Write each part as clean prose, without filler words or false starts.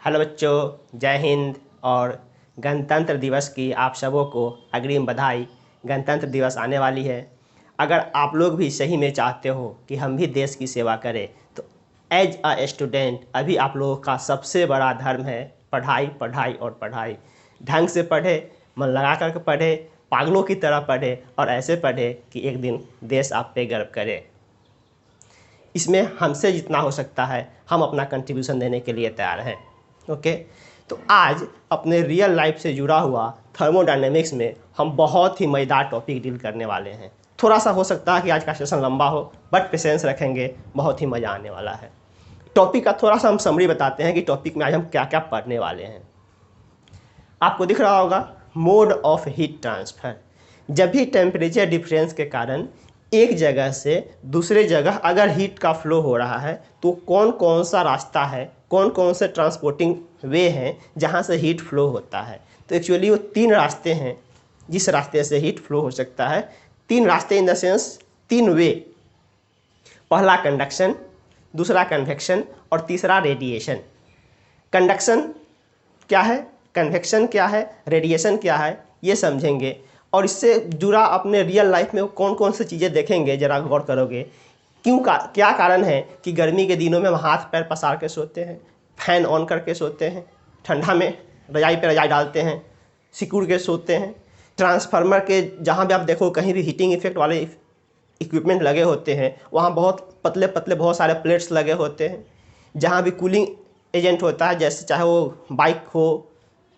Hello बच्चों, जय हिंद और गणतंत्र दिवस की आप सबों को अग्रिम बधाई। गणतंत्र दिवस आने वाली है। अगर आप लोग भी सही में चाहते हो कि हम भी देश की सेवा करें तो एज अ स्टूडेंट अभी आप लोगों का सबसे बड़ा धर्म है पढ़ाई, पढ़ाई और पढ़ाई। ढंग से पढ़े, मन लगा कर पढ़े, पागलों की तरह पढ़े और ऐसे पढ़े कि एक दिन देश आप पे गर्व करे। इसमें हमसे जितना हो सकता है हम अपना कंट्रीब्यूशन देने के लिए तैयार हैं। ओके, तो आज अपने रियल लाइफ से जुड़ा हुआ थर्मोडायनेमिक्स में हम बहुत ही मज़ेदार टॉपिक डील करने वाले हैं। थोड़ा सा हो सकता है कि आज का सेशन लंबा हो, बट पेशेंस रखेंगे, बहुत ही मज़ा आने वाला है। टॉपिक का थोड़ा सा हम समरी बताते हैं कि टॉपिक में आज हम क्या क्या पढ़ने वाले हैं। आपको दिख रहा होगा मोड ऑफ हीट ट्रांसफ़र। जब भी टेम्परेचर डिफरेंस के कारण एक जगह से दूसरे जगह अगर हीट का फ्लो हो रहा है तो कौन कौन सा रास्ता है, कौन कौन से ट्रांसपोर्टिंग वे हैं जहाँ से हीट फ्लो होता है। तो एक्चुअली वो 3 रास्ते हैं जिस रास्ते से हीट फ्लो हो सकता है। 3 रास्ते इन द सेंस 3 वे। पहला कंडक्शन, दूसरा कन्वेक्शन और तीसरा रेडिएशन। कंडक्शन क्या है, कन्वेक्शन क्या है, रेडिएशन क्या है, ये समझेंगे और इससे जुड़ा अपने रियल लाइफ में कौन कौन सी चीज़ें देखेंगे। ज़रा गौर करोगे क्या कारण है कि गर्मी के दिनों में हम हाथ पैर पसार के सोते हैं, फैन ऑन करके सोते हैं, ठंडा में रजाई पे रजाई डालते हैं, सिकुड़ के सोते हैं। ट्रांसफार्मर के जहाँ भी आप देखो कहीं भी हीटिंग इफेक्ट वाले इक्विपमेंट लगे होते हैं, वहाँ बहुत पतले पतले बहुत सारे प्लेट्स लगे होते हैं। जहाँ भी कूलिंग एजेंट होता है, जैसे चाहे वो बाइक हो,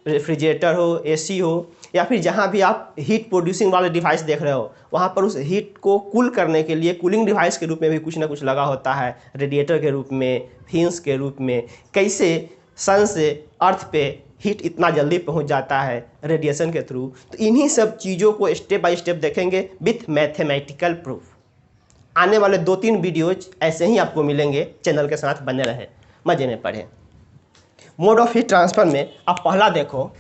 रेफ्रिजरेटर हो, एसी हो, या फिर जहाँ भी आप हीट प्रोड्यूसिंग वाले डिवाइस देख रहे हो, वहाँ पर उस हीट को कूल करने के लिए कूलिंग डिवाइस के रूप में भी कुछ ना कुछ लगा होता है, रेडिएटर के रूप में, फिन्स के रूप में। कैसे सन से अर्थ पे हीट इतना जल्दी पहुँच जाता है रेडिएशन के थ्रू। तो इन्हीं सब चीज़ों को स्टेप बाय स्टेप देखेंगे विथ मैथमेटिकल प्रूफ। आने वाले 2-3 वीडियोज ऐसे ही आपको मिलेंगे। चैनल के साथ बने रहें, मज़े में पढ़ें। मोड ऑफ हीट ट्रांसफर में आप पहला देखो,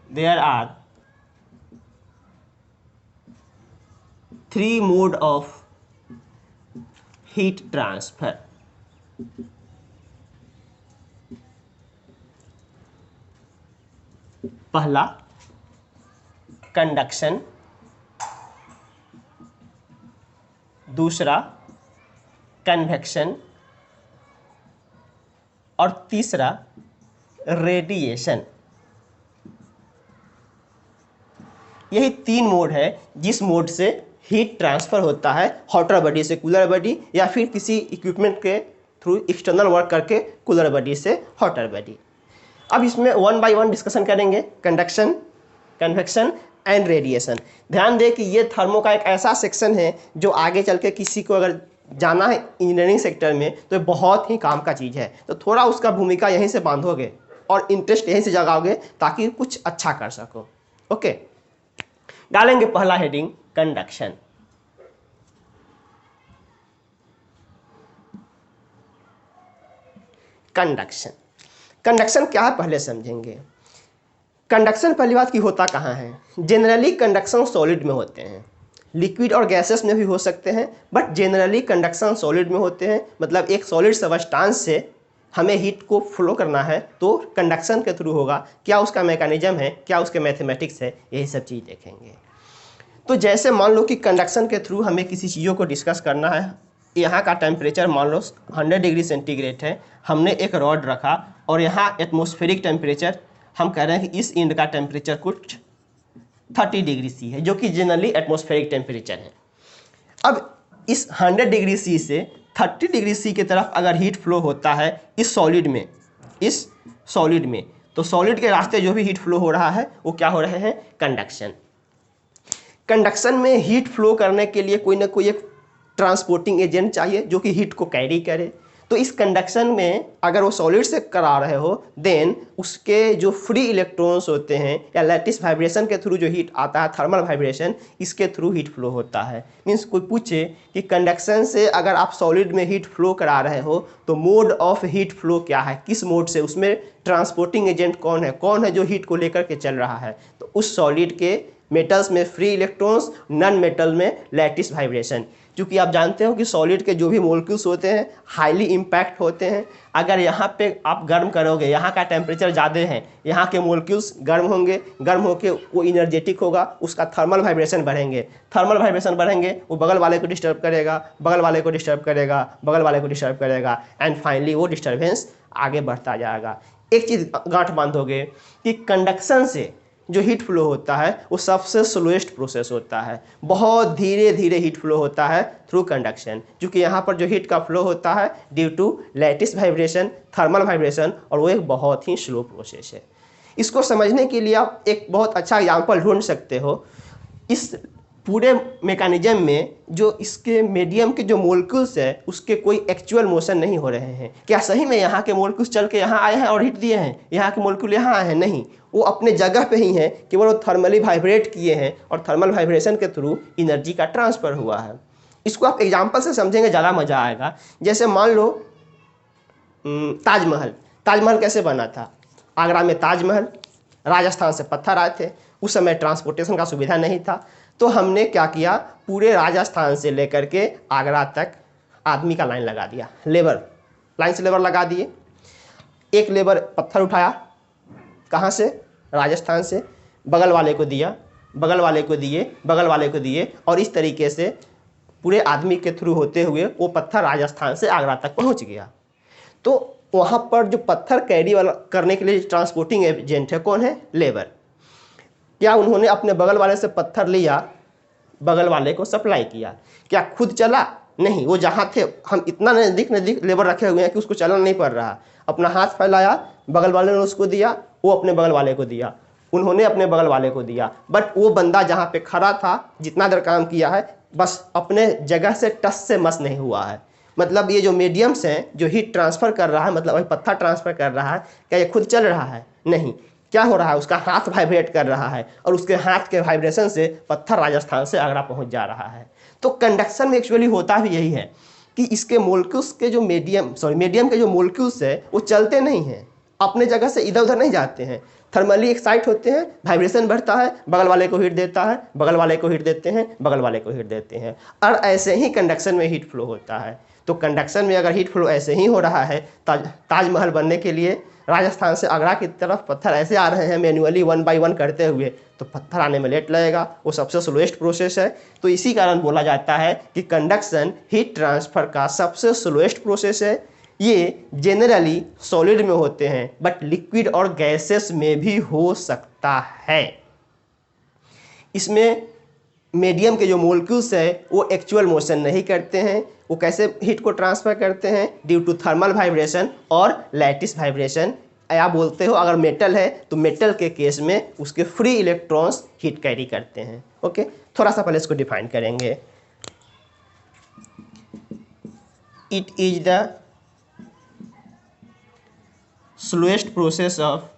there are 3 mode of heat transfer. पहला कंडक्शन, दूसरा कन्वेक्शन और तीसरा रेडिएशन। यही 3 मोड है जिस मोड से हीट ट्रांसफ़र होता है हॉटर बॉडी से कूलर बॉडी, या फिर किसी इक्विपमेंट के थ्रू एक्सटर्नल वर्क करके कूलर बॉडी से हॉटर बॉडी। अब इसमें 1 बाय 1 डिस्कशन करेंगे, कंडक्शन, कन्वेक्शन एंड रेडिएशन। ध्यान दें कि ये थर्मो का एक ऐसा सेक्शन है जो आगे चल के किसी को अगर जाना है इंजीनियरिंग सेक्टर में तो ये बहुत ही काम का चीज़ है। तो थोड़ा उसका भूमिका यहीं से बांधोगे और इंटरेस्ट यहीं से जगाओगे ताकि कुछ अच्छा कर सको। ओके, डालेंगे पहला हेडिंग कंडक्शन। कंडक्शन, कंडक्शन क्या है पहले समझेंगे। कंडक्शन पहली बात की होता कहाँ है। जनरली कंडक्शन सॉलिड में होते हैं, लिक्विड और गैसेस में भी हो सकते हैं, बट जनरली कंडक्शन सॉलिड में होते हैं। मतलब एक सॉलिड सबस्टांस से हमें हीट को फ्लो करना है तो कंडक्शन के थ्रू होगा। क्या उसका मैकेनिज्म है, क्या उसके मैथमेटिक्स है, यही सब चीज़ देखेंगे। तो जैसे मान लो कि कंडक्शन के थ्रू हमें किसी चीज़ों को डिस्कस करना है। यहाँ का टेम्परेचर मान लो 100 डिग्री सेंटीग्रेड है, हमने एक रॉड रखा और यहाँ एटमॉस्फेरिक टेम्परेचर हम कह रहे हैं कि इस एंड का टेम्परेचर कुछ 30 डिग्री सी है, जो कि जनरली एटमॉस्फेरिक टेम्परेचर है। अब इस 100 डिग्री सी से 30 डिग्री सी की तरफ अगर हीट फ्लो होता है इस सॉलिड में, तो सॉलिड के रास्ते जो भी हीट फ्लो हो रहा है वो क्या हो रहे हैं, कंडक्शन। कंडक्शन में हीट फ्लो करने के लिए कोई ना कोई एक ट्रांसपोर्टिंग एजेंट चाहिए जो कि हीट को कैरी करे। तो इस कंडक्शन में अगर वो सॉलिड से करा रहे हो देन उसके जो फ्री इलेक्ट्रॉन्स होते हैं या लैटिस वाइब्रेशन के थ्रू जो हीट आता है, थर्मल वाइब्रेशन, इसके थ्रू हीट फ्लो होता है। मीन्स कोई पूछे कि कंडक्शन से अगर आप सॉलिड में हीट फ्लो करा रहे हो तो मोड ऑफ हीट फ्लो क्या है, किस मोड से, उसमें ट्रांसपोर्टिंग एजेंट कौन है जो हीट को लेकर के चल रहा है। तो उस सॉलिड के मेटल्स में फ्री इलेक्ट्रॉन्स, नॉन मेटल में लैटिस वाइब्रेशन। क्योंकि आप जानते हो कि सॉलिड के जो भी मोलिक्यूल्स होते हैं हाईली इम्पैक्ट होते हैं। अगर यहाँ पे आप गर्म करोगे, यहाँ का टेम्परेचर ज़्यादा है, यहाँ के मोलिक्यूल्स गर्म होंगे, गर्म होकर वो इनर्जेटिक होगा, उसका थर्मल वाइब्रेशन बढ़ेंगे, थर्मल वाइब्रेशन बढ़ेंगे, वो बगल वाले को डिस्टर्ब करेगा, बगल वाले को डिस्टर्ब करेगा, बगल वाले को डिस्टर्ब करेगा, एंड फाइनली वो डिस्टर्बेंस आगे बढ़ता जाएगा। एक चीज़ गांठ बांधोगे कि कंडक्शन से जो हीट फ्लो होता है वो सबसे स्लोएस्ट प्रोसेस होता है, बहुत धीरे धीरे हीट फ्लो होता है थ्रू कंडक्शन, क्योंकि यहाँ पर जो हीट का फ्लो होता है due to lattice vibration, thermal vibration, और वो एक बहुत ही स्लो प्रोसेस है। इसको समझने के लिए आप एक बहुत अच्छा एग्जाम्पल ढूंढ सकते हो। इस पूरे मैकेनिज्म में जो इसके मीडियम के जो मोलिक्यूल्स है उसके कोई एक्चुअल मोशन नहीं हो रहे हैं। क्या सही में यहाँ के मोलिक्यूल्स चल के यहाँ आए हैं और हीट दिए हैं? यहाँ के मोलिक्यूल यहाँ आए हैं? नहीं, वो अपने जगह पे ही हैं, केवल वो थर्मली वाइब्रेट किए हैं और थर्मल वाइब्रेशन के थ्रू एनर्जी का ट्रांसफ़र हुआ है। इसको आप एग्जाम्पल से समझेंगे ज़्यादा मज़ा आएगा। जैसे मान लो ताजमहल, ताजमहल कैसे बना था? आगरा में ताजमहल, राजस्थान से पत्थर आए थे, उस समय ट्रांसपोर्टेशन का सुविधा नहीं था, तो हमने क्या किया, पूरे राजस्थान से लेकर के आगरा तक आदमी का लाइन लगा दिया, लेबर लाइन से लेबर लगा दिए। एक लेबर पत्थर उठाया, कहाँ से? राजस्थान से, बगल वाले को दिया, बगल वाले को दिए, बगल वाले को दिए, और इस तरीके से पूरे आदमी के थ्रू होते हुए वो पत्थर राजस्थान से आगरा तक पहुँच गया। तो वहाँ पर जो पत्थर कैरी वाला करने के लिए ट्रांसपोर्टिंग एजेंट है, कौन है? लेबर। क्या उन्होंने अपने बगल वाले से पत्थर लिया, बगल वाले को सप्लाई किया? क्या खुद चला? नहीं, वो जहाँ थे, हम इतना नज़दीक नज़दीक लेबर रखे हुए हैं कि उसको चलना नहीं पड़ रहा। अपना हाथ फैलाया, बगल वाले ने उसको दिया, वो अपने बगल वाले को दिया, उन्होंने अपने बगल वाले को दिया, बट वो बंदा जहाँ पे खड़ा था, जितना देर काम किया है, बस अपने जगह से टच से मस नहीं हुआ है। मतलब ये जो मीडियम्स हैं, जो हीट ट्रांसफ़र कर रहा है, मतलब वही पत्थर ट्रांसफ़र कर रहा है, क्या ये खुद चल रहा है? नहीं। क्या हो रहा है? उसका हाथ वाइब्रेट कर रहा है और उसके हाथ के वाइब्रेशन से पत्थर राजस्थान से आगरा पहुंच जा रहा है। तो कंडक्शन में एक्चुअली होता भी यही है कि इसके मोलिक्यूल्स के जो मीडियम के जो मोलिक्यूल्स है वो चलते नहीं हैं, अपने जगह से इधर उधर नहीं जाते हैं, थर्मली एक्साइट होते हैं, वाइब्रेशन बढ़ता है, बगल वाले को हीट देता है, बगल वाले को हीट देते हैं, बगल वाले को हीट देते हैं, और ऐसे ही कंडक्शन में हीट फ्लो होता है। तो कंडक्शन में अगर हीट फ्लो ऐसे ही हो रहा है, ताजमहल बनने के लिए राजस्थान से आगरा की तरफ पत्थर ऐसे आ रहे हैं मैन्युअली 1 बाय 1 करते हुए, तो पत्थर आने में लेट लगेगा, वो सबसे स्लोएस्ट प्रोसेस है। तो इसी कारण बोला जाता है कि कंडक्शन हीट ट्रांसफ़र का सबसे स्लोएस्ट प्रोसेस है। ये जनरली सॉलिड में होते हैं, बट लिक्विड और गैसेस में भी हो सकता है। इसमें मीडियम के जो मोलिक्यूल्स है वो एक्चुअल मोशन नहीं करते हैं। वो कैसे हीट को ट्रांसफ़र करते हैं? ड्यू टू थर्मल वाइब्रेशन और लैटिस वाइब्रेशन। या बोलते हो अगर मेटल है तो मेटल के केस में उसके फ्री इलेक्ट्रॉन्स हीट कैरी करते हैं। ओके, थोड़ा सा पहले इसको डिफाइन करेंगे। It is the slowest process of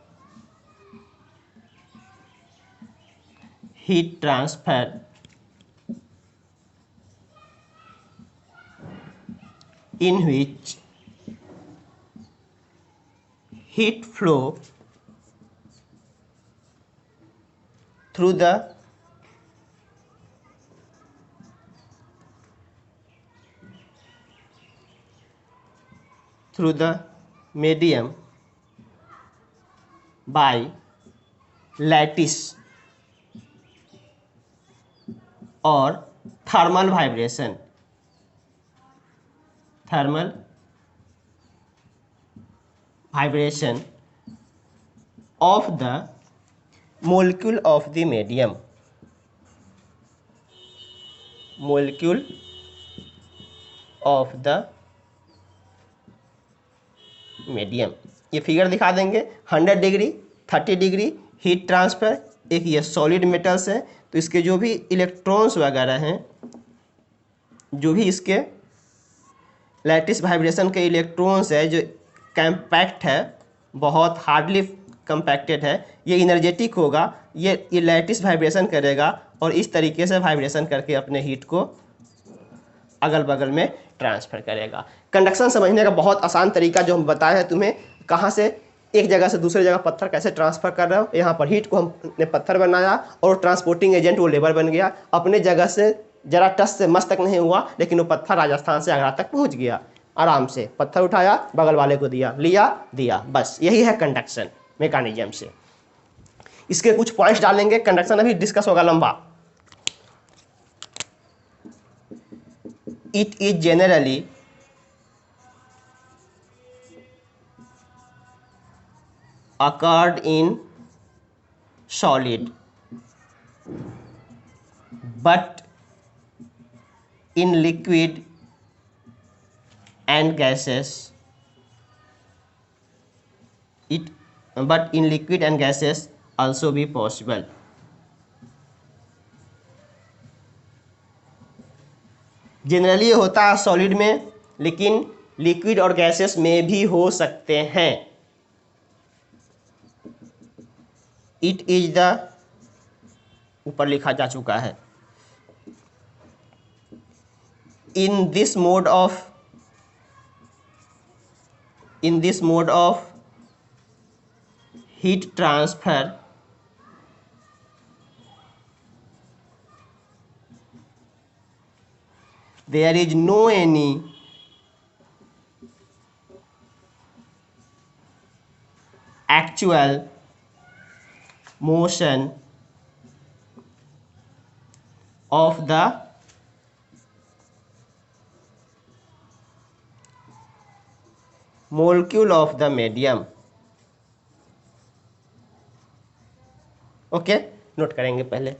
heat transfer in which heat flow through the medium by lattice और thermal vibration of the molecule of the medium, molecule of the medium। ये figure दिखा देंगे, 100 degree, 30 degree heat transfer. एक ये solid metals है, तो इसके जो भी इलेक्ट्रॉन्स वगैरह हैं, जो भी इसके लैटिस वाइब्रेशन के इलेक्ट्रॉन्स है, जो कम्पैक्ट है, बहुत हार्डली कम्पैक्टेड है, ये इनर्जेटिक होगा, ये लैटिस वाइब्रेशन करेगा और इस तरीके से वाइब्रेशन करके अपने हीट को अगल बगल में ट्रांसफ़र करेगा। कंडक्शन समझने का बहुत आसान तरीका जो हम बताए हैं तुम्हें, कहाँ से एक जगह से दूसरी जगह पत्थर कैसे ट्रांसफ़र कर रहे हो। यहाँ पर हीट को हमने पत्थर बनाया और ट्रांसपोर्टिंग एजेंट वो लेबर बन गया, अपने जगह से जरा टस से मस तक नहीं हुआ, लेकिन वो पत्थर राजस्थान से आगरा तक पहुंच गया। आराम से पत्थर उठाया, बगल वाले को दिया, लिया, दिया, बस यही है कंडक्शन मैकेनिज्म से। इसके कुछ पॉइंट्स डालेंगे, कंडक्शन अभी डिस्कस होगा लंबा। It is generally occurred in solid but in liquid and gases also be possible। Generally ये होता है सॉलिड में, लेकिन लिक्विड और गैसेस में भी हो सकते हैं। इट इज द, ऊपर लिखा जा चुका है, in this mode of heat transfer there is no any actual motion of the molecule of the medium। Okay, note करेंगे पहले।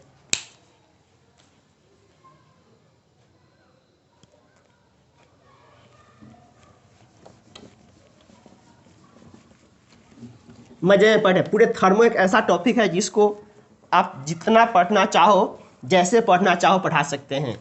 मजे में पढ़े। पूरे थर्मो एक ऐसा टॉपिक है जिसको आप जितना पढ़ना चाहो, जैसे पढ़ना चाहो पढ़ा सकते हैं।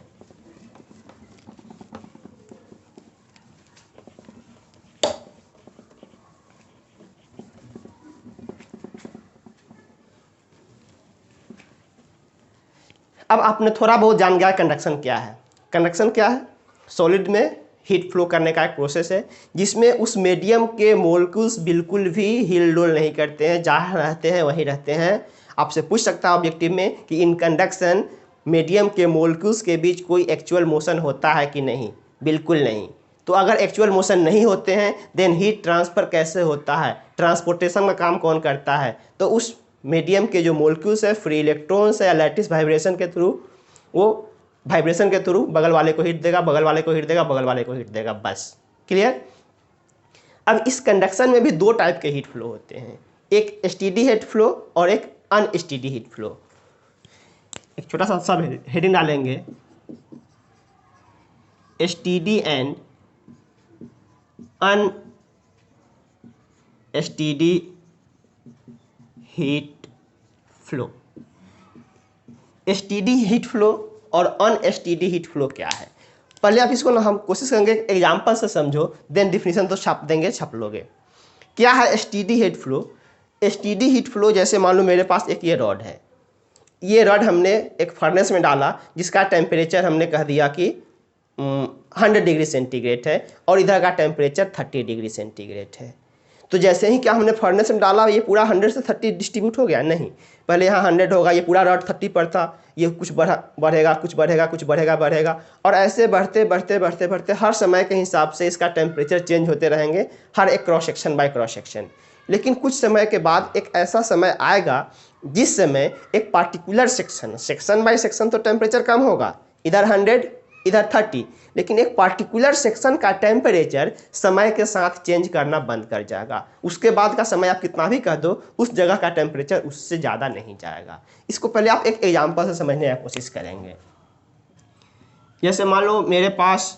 अब आपने थोड़ा बहुत जान गया कंडक्शन क्या है। कंडक्शन क्या है? सॉलिड में हीट फ्लो करने का एक प्रोसेस है जिसमें उस मीडियम के मोलेक्युल्स बिल्कुल भी हिल डुल नहीं करते हैं, जहाँ रहते हैं वहीं रहते हैं। आपसे पूछ सकता है ऑब्जेक्टिव में कि इन कंडक्शन मीडियम के मोलेक्युल्स के बीच कोई एक्चुअल मोशन होता है कि नहीं? बिल्कुल नहीं। तो अगर एक्चुअल मोशन नहीं होते हैं देन हीट ट्रांसफ़र कैसे होता है? ट्रांसपोर्टेशन का काम कौन करता है? तो उस मीडियम के जो मोलेक्युल्स है, फ्री इलेक्ट्रॉन्स है या लैटिस वाइब्रेशन के थ्रू, वो वाइब्रेशन के थ्रू बगल वाले को हीट देगा, बगल वाले को हीट देगा, बगल वाले को हीट देगा, बस। क्लियर? अब इस कंडक्शन में भी दो टाइप के हीट फ्लो होते हैं, एक स्टीडी हीट फ्लो और एक अनस्टीडी हीट फ्लो। एक छोटा सा सब हेडिंग डालेंगे, steady and unsteady heat flow. Steady heat flow और अनस्टीडी हीट फ्लो क्या है? पहले आप इसको ना हम कोशिश करेंगे एग्जांपल से समझो, देन डिफिनीशन तो छाप देंगे, छाप लोगे। क्या है steady heat flow? Steady heat flow जैसे मान लो मेरे पास एक ये रॉड है, ये रॉड हमने एक फर्नेस में डाला जिसका टेम्परेचर हमने कह दिया कि 100 डिग्री सेंटीग्रेड है और इधर का टेम्परेचर 30 डिग्री सेंटीग्रेड है। तो जैसे ही क्या हमने फर्नेस में डाला ये पूरा 100 से 30 डिस्ट्रीब्यूट हो गया? नहीं, पहले यहाँ 100 होगा, ये पूरा रॉड 30 पर था, ये कुछ बढ़ेगा, कुछ बढ़ेगा, कुछ बढ़ेगा और ऐसे बढ़ते हर समय के हिसाब से इसका टेम्परेचर चेंज होते रहेंगे, हर एक cross section by cross section. लेकिन कुछ समय के बाद एक ऐसा समय आएगा जिस समय एक पार्टिकुलर सेक्शन बाय सेक्शन तो टेम्परेचर कम होगा, इधर 100 इधर 30, लेकिन एक पार्टिकुलर सेक्शन का टेम्परेचर समय के साथ चेंज करना बंद कर जाएगा। उसके बाद का समय आप कितना भी कह दो, उस जगह का टेम्परेचर उससे ज़्यादा नहीं जाएगा। इसको पहले आप एक एग्जांपल से समझने की कोशिश करेंगे। जैसे मान लो मेरे पास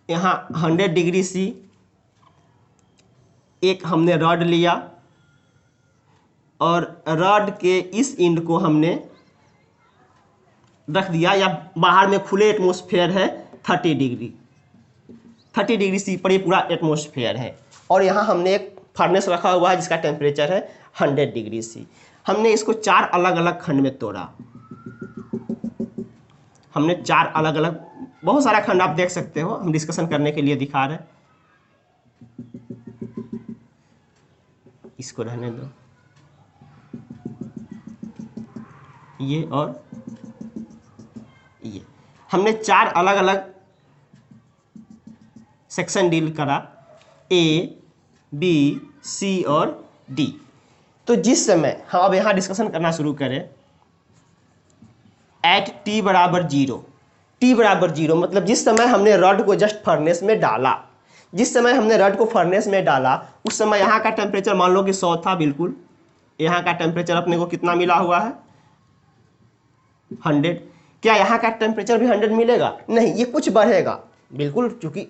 यहाँ 100 डिग्री सी एक हमने रॉड लिया और रॉड के इस एंड को हमने रख दिया, या बाहर में खुले एटमॉस्फेयर है 30 डिग्री सी पर ये पूरा एटमॉस्फेयर है और यहाँ हमने एक फर्नेस रखा हुआ है जिसका टेम्परेचर है 100 डिग्री सी। हमने इसको 4 अलग अलग खंड में तोड़ा, हमने 4 अलग अलग, बहुत सारा खंड आप देख सकते हो, हम डिस्कशन करने के लिए दिखा रहे हैं। इसको रहने दो, ये और हमने 4 अलग अलग सेक्शन डील करा, ए, बी, सी और डी। तो जिस समय हम अब यहाँ डिस्कशन करना शुरू करें, एट टी बराबर 0, टी बराबर 0 मतलब जिस समय हमने रड को जस्ट फर्नेस में डाला, जिस समय हमने रड को फर्नेस में डाला उस समय यहाँ का टेम्परेचर मान लो कि 100 था, बिल्कुल यहाँ का टेम्परेचर अपने को कितना मिला हुआ है 100। क्या यहाँ का टेम्परेचर भी 100 मिलेगा? नहीं, ये कुछ बढ़ेगा बिल्कुल, क्योंकि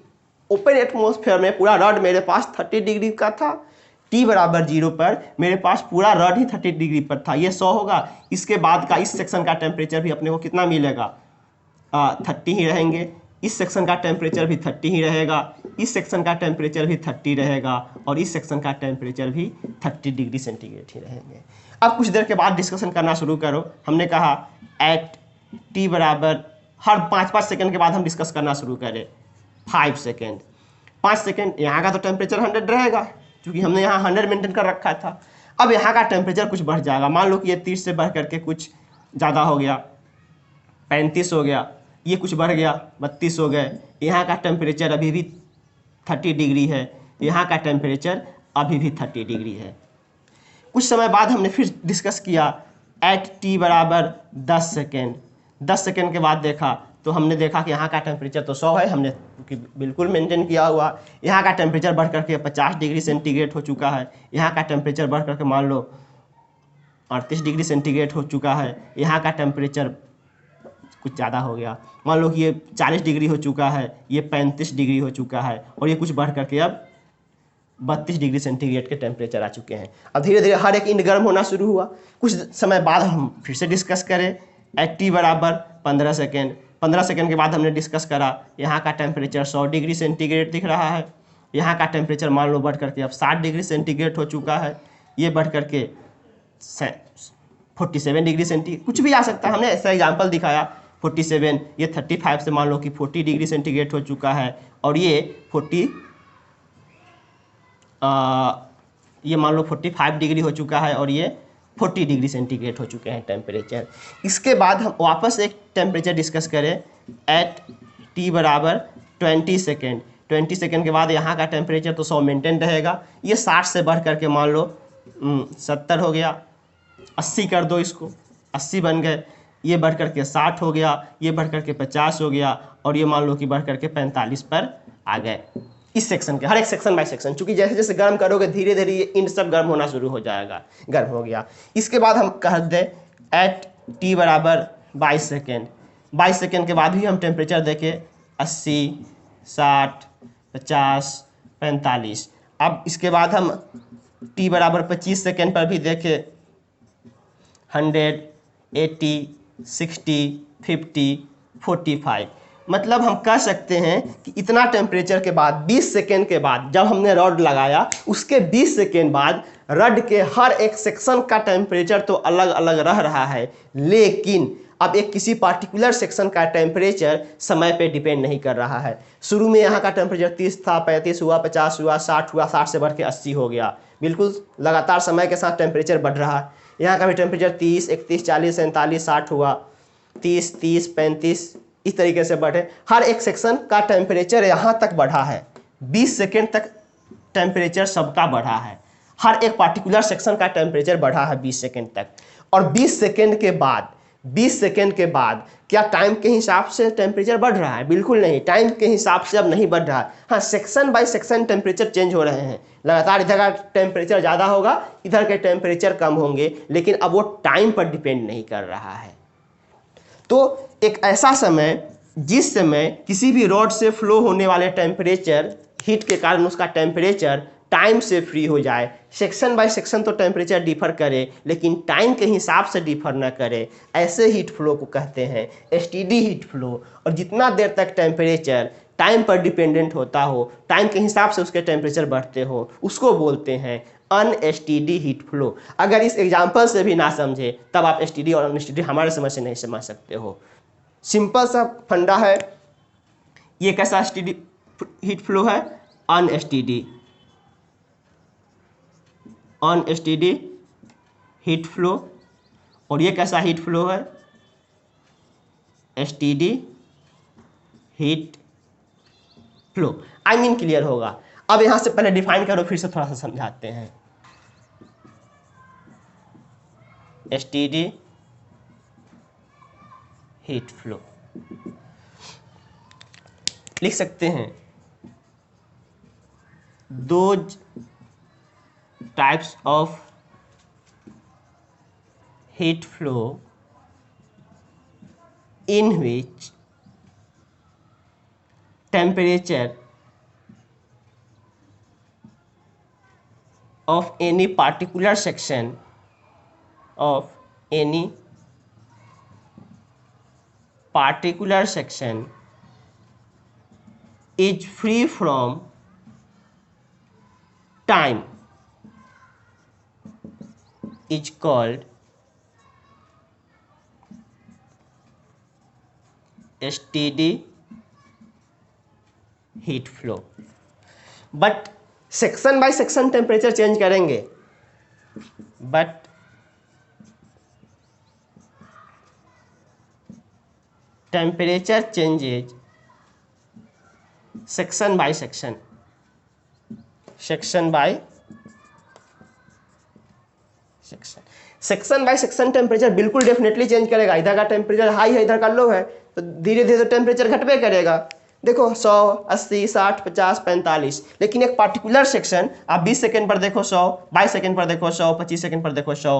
ओपन एटमॉस्फेयर में पूरा रड मेरे पास 30 डिग्री का था। टी बराबर 0 पर मेरे पास पूरा रड ही 30 डिग्री पर था, ये 100 होगा। इसके बाद का इस सेक्शन का टेम्परेचर भी अपने को कितना मिलेगा 30 ही रहेंगे। इस सेक्शन का टेम्परेचर भी 30 ही रहेगा, इस सेक्शन का टेम्परेचर भी 30 रहेगा और इस सेक्शन का टेम्परेचर भी 30 डिग्री सेंटीग्रेड ही रहेंगे। अब कुछ देर के बाद डिस्कशन करना शुरू करो। हमने कहा एट टी बराबर, हर 5-5 सेकंड के बाद हम डिस्कस करना शुरू करें। 5 सेकेंड, 5 सेकेंड, यहाँ का तो टेम्परेचर 100 रहेगा क्योंकि हमने यहाँ 100 मेंटेन कर रखा था। अब यहाँ का टेम्परेचर कुछ बढ़ जाएगा, मान लो कि ये 30 से बढ़ करके कुछ ज़्यादा हो गया, 35 हो गया, ये कुछ बढ़ गया 32 हो गए। यहाँ का टेम्परेचर अभी भी 30 डिग्री है, यहाँ का टेम्परेचर अभी भी 30 डिग्री है। कुछ समय बाद हमने फिर डिस्कस किया एट टी बराबर 10 सेकेंड। 10 सेकेंड के बाद देखा तो हमने देखा कि यहाँ का टेम्परेचर तो 100 है, हमने बिल्कुल मेंटेन किया हुआ। यहाँ का टेम्परेचर बढ़ करके 50 डिग्री सेंटीग्रेड हो चुका है, यहाँ का टेम्परेचर बढ़ करके मान लो 38 डिग्री सेंटीग्रेड हो चुका है, यहाँ का टेम्परेचर कुछ ज़्यादा हो गया, मान लो कि ये 40 डिग्री हो चुका है, ये 35 डिग्री हो चुका है और ये कुछ बढ़ करके अब 32 डिग्री सेंटीग्रेड के टेम्परेचर आ चुके हैं। अब धीरे धीरे हर एक इंड गर्म होना शुरू हुआ। कुछ समय बाद हम फिर से डिस्कस करें एट टी बराबर 15 सेकेंड। 15 सेकेंड के बाद हमने डिस्कस करा यहाँ का टेम्परेचर 100 डिग्री सेंटीग्रेड दिख रहा है, यहाँ का टेम्परेचर मान लो बढ़ करके अब 60 डिग्री सेंटीग्रेड हो चुका है, ये बढ़ करके 47 डिग्री सेंटीग्रेड, कुछ भी आ सकता है। हमने ऐसा एग्जाम्पल दिखाया 47, ये 35 से मान लो कि 40 डिग्री सेंटीग्रेड हो चुका है और ये ये मान लो 45 डिग्री हो चुका है और ये 40 डिग्री सेंटीग्रेड हो चुके हैं टेम्परेचर। इसके बाद हम वापस एक टेम्परेचर डिस्कस करें एट टी बराबर 20 सेकेंड। 20 सेकेंड के बाद यहाँ का टेम्परेचर तो 100 मेंटेन रहेगा, ये 60 से बढ़ करके मान लो 70 हो गया, 80 कर दो इसको, 80 बन गए, ये बढ़ करके 60 हो गया, ये बढ़ करके 50 हो गया और ये मान लो कि बढ़ करके 45 पर आ गए। इस सेक्शन के हर एक सेक्शन बाय सेक्शन, क्योंकि जैसे जैसे गर्म करोगे धीरे धीरे ये इंड सब गर्म होना शुरू हो जाएगा। गर्म हो गया, इसके बाद हम कह दें एट टी बराबर 22 सेकेंड। 22 सेकेंड के बाद भी हम टेम्परेचर देखें 80, 60, 50, 45। अब इसके बाद हम टी बराबर 25 सेकेंड पर भी देखें 100, 80, 60, 50, 45। मतलब हम कह सकते हैं कि इतना टेम्परेचर के बाद 20 सेकेंड के बाद जब हमने रॉड लगाया उसके 20 सेकेंड बाद रड के हर एक सेक्शन का टेम्परेचर तो अलग अलग रह रहा है, लेकिन अब एक किसी पार्टिकुलर सेक्शन का टेम्परेचर समय पे डिपेंड नहीं कर रहा है। शुरू में यहाँ का टेम्परेचर 30 था, 35 हुआ, 50 हुआ, 60 हुआ, 60 से बढ़ के 80 हो गया। बिल्कुल लगातार समय के साथ टेम्परेचर बढ़ रहा है। यहाँ का भी टेम्परेचर 30, 31, 40, 47, 60 हुआ, 30, 30, 35 इस तरीके से बढ़े। हर एक सेक्शन का टेम्परेचर यहाँ तक बढ़ा है, 20 सेकेंड तक टेम्परेचर सबका बढ़ा है। हर एक पार्टिकुलर सेक्शन का टेम्परेचर बढ़ा है 20 सेकेंड तक। और 20 सेकेंड के बाद क्या टाइम के हिसाब से टेम्परेचर बढ़ रहा है? बिल्कुल नहीं, टाइम के हिसाब से अब नहीं बढ़ रहा है। हाँ, section by section temperature change हो रहे हैं, लगातार इधर का टेम्परेचर ज़्यादा होगा, इधर के टेम्परेचर कम होंगे, लेकिन अब वो टाइम पर डिपेंड नहीं कर रहा है। तो एक ऐसा समय जिस समय किसी भी रॉड से फ्लो होने वाले टेम्परेचर हीट के कारण उसका टेम्परेचर टाइम से फ्री हो जाए। सेक्शन बाय सेक्शन तो टेम्परेचर डिफर करे, लेकिन टाइम के हिसाब से डिफर न करे, ऐसे हीट फ्लो को कहते हैं एसटीडी हीट फ्लो। और जितना देर तक टेम्परेचर टाइम पर डिपेंडेंट होता हो, टाइम के हिसाब से उसके टेम्परेचर बढ़ते हो, उसको बोलते हैं अनएसटीडी हीट फ्लो। अगर इस एग्जाम्पल से भी ना समझे तब आप एसटीडी और अनएसटीडी हमारे समझ से नहीं समझ सकते हो। सिंपल सा फंडा है। ये कैसा एसटीडी हीट फ्लो है? अनएसटीडी हीट फ्लो। और ये कैसा हीट फ्लो है? STD heat flow. I mean clear होगा। अब यहां से पहले डिफाइन करो, फिर से थोड़ा सा समझाते हैं। एसटीडी हीट फ्लो लिख सकते हैं, those types of heat flow in which temperature of any particular section is free from time is called STD heat flow. But section by section temperature change करेंगे, but temperature changes section by section, section by section, section by section temperature बिल्कुल definitely change करेगा। इधर का temperature high है, इधर का लो है, तो धीरे धीरे तो टेम्परेचर घटबे करेगा। देखो 100, 80, 60, 50, 45, लेकिन एक पार्टिकुलर सेक्शन आप 20 सेकंड पर देखो 100, 22 सेकंड पर देखो 100, 25 सेकंड पर देखो 100,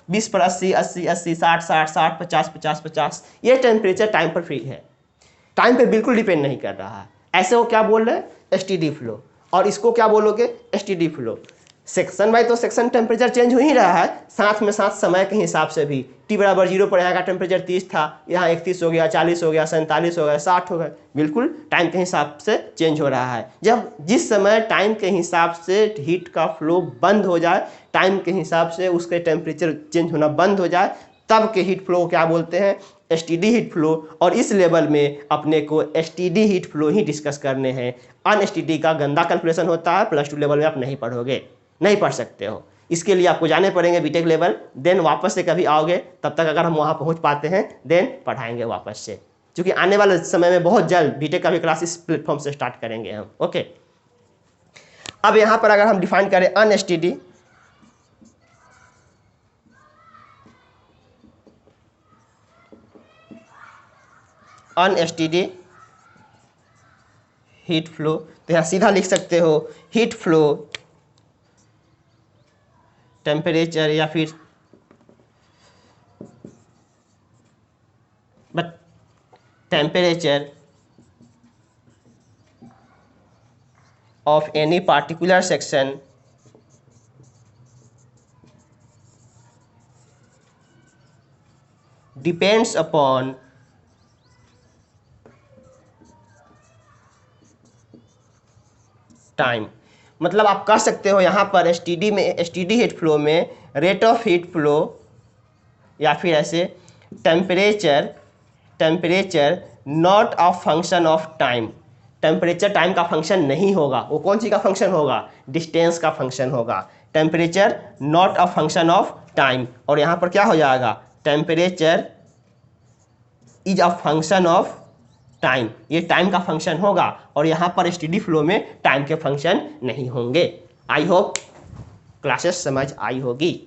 20 पर 80, 80, 80, 60, 60, 60, 50, 50, 50। ये टेम्परेचर टाइम पर फ्री है, टाइम पे बिल्कुल डिपेंड नहीं कर रहा है। ऐसे वो क्या बोल रहे हैं, एसटीडी फ्लो। और इसको क्या बोलोगे, एसटीडी फ्लो। सेक्शन बाय तो सेक्शन टेम्परेचर चेंज हो ही रहा है, साथ में साथ समय के हिसाब से भी। T बराबर 0 पर यहाँ का टेम्परेचर 30 था, यहाँ 31 हो गया, 40 हो गया, 47 हो गया, 60 हो गया, बिल्कुल टाइम के हिसाब से चेंज हो रहा है। जब जिस समय टाइम के हिसाब से हीट का फ्लो बंद हो जाए, टाइम के हिसाब से उसके टेम्परेचर चेंज होना बंद हो जाए, तब के हीट फ्लो क्या बोलते हैं, एसटीडी हीट फ्लो। और इस लेवल में अपने को एसटीडी हीट फ्लो ही डिस्कस करने हैं। अनएसटीडी का गंदा कैलकुलेशन होता है, +2 लेवल में आप नहीं पढ़ोगे, नहीं पढ़ सकते हो। इसके लिए आपको जाने पड़ेंगे बीटेक लेवल, देन वापस से कभी आओगे, तब तक अगर हम वहाँ पहुँच पाते हैं देन पढ़ाएंगे वापस से, क्योंकि आने वाले समय में बहुत जल्द बीटेक का भी क्लास इस प्लेटफॉर्म से स्टार्ट करेंगे हम। ओके, अब यहाँ पर अगर हम डिफाइन करें अनएसटीडी, अनएसटीडी हीट फ्लो, तो यहाँ सीधा लिख सकते हो हीट फ्लो टेम्परेचर, या फिर but temperature of any particular section depends upon time. मतलब आप कह सकते हो यहाँ पर एसटीडी में, एसटीडी हीट फ्लो में रेट ऑफ हीट फ्लो, या फिर ऐसे temperature, temperature not a function of time. Temperature time का फंक्शन नहीं होगा, वो कौन सी का फंक्शन होगा, डिस्टेंस का फंक्शन होगा। Temperature not a function of time, और यहाँ पर क्या हो जाएगा, temperature is a function of time, ये टाइम का फंक्शन होगा। और यहाँ पर एसटीडी फ्लो में टाइम के फंक्शन नहीं होंगे। आई होप क्लासेस समझ आई होगी।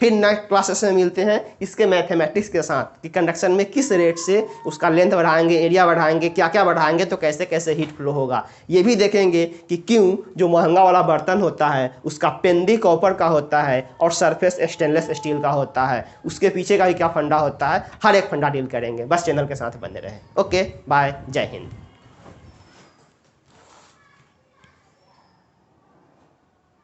फिर नेक्स्ट क्लासेस में मिलते हैं इसके मैथमेटिक्स के साथ, कि कंडक्शन में किस रेट से उसका लेंथ बढ़ाएंगे, एरिया बढ़ाएंगे, क्या क्या बढ़ाएंगे, तो कैसे कैसे हीट फ्लो होगा। ये भी देखेंगे कि क्यों जो महंगा वाला बर्तन होता है उसका पेंदी कॉपर का होता है और सरफेस स्टेनलेस स्टील का होता है, उसके पीछे का भी क्या फंडा होता है, हर एक फंडा डील करेंगे। बस चैनल के साथ बने रहें। ओके बाय, जय हिंद।